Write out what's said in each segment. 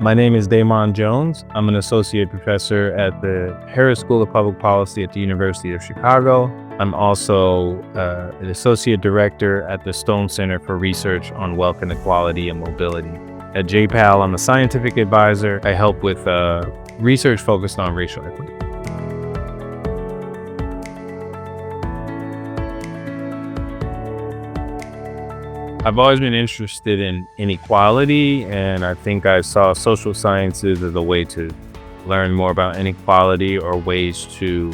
My name is Damon Jones. I'm an associate professor at the Harris School of Public Policy at the University of Chicago. I'm also an associate director at the Stone Center for Research on Wealth Inequality and Mobility. At JPAL, I'm a scientific advisor. I help with research focused on racial equity. I've always been interested in inequality, and I think I saw social sciences as a way to learn more about inequality or ways to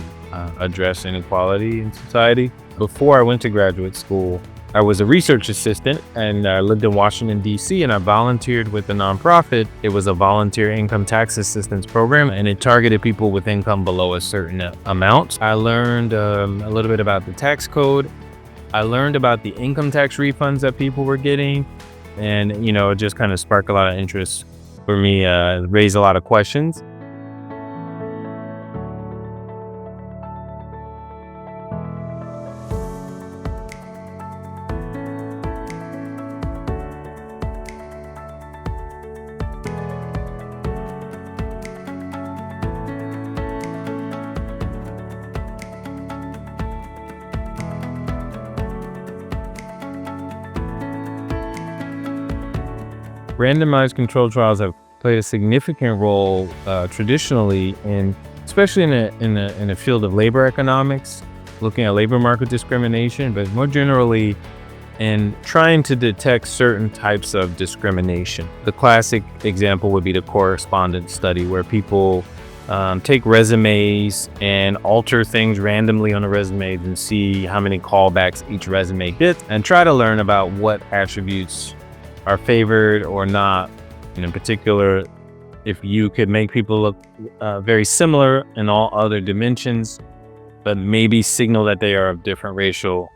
address inequality in society. Before I went to graduate school, I was a research assistant and I lived in Washington, D.C., and I volunteered with a nonprofit. It was a volunteer income tax assistance program, and it targeted people with income below a certain amount. I learned a little bit about the tax code. I learned about the income tax refunds that people were getting, and it just kind of sparked a lot of interest for me, raised a lot of questions. Randomized controlled trials have played a significant role traditionally, especially in the field of labor economics, looking at labor market discrimination, but more generally in trying to detect certain types of discrimination. The classic example would be the correspondence study, where people take resumes and alter things randomly on the resumes and see how many callbacks each resume gets, and try to learn about what attributes are favored or not. In particular, if you could make people look very similar in all other dimensions, but maybe signal that they are of different racial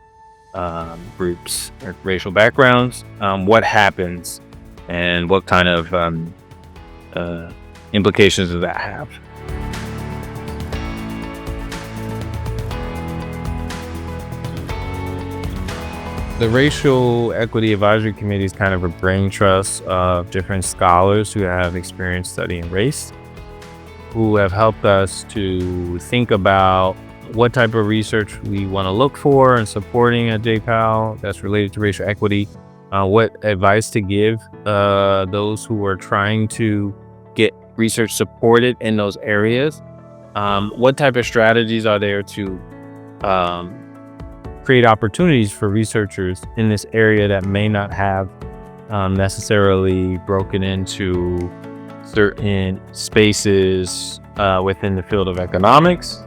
groups or racial backgrounds, what happens and what kind of implications does that have? The Racial Equity Advisory Committee is kind of a brain trust of different scholars who have experience studying race, who have helped us to think about what type of research we want to look for and supporting at JPAL that's related to racial equity, what advice to give those who are trying to get research supported in those areas, what type of strategies are there to create opportunities for researchers in this area that may not have necessarily broken into certain spaces within the field of economics.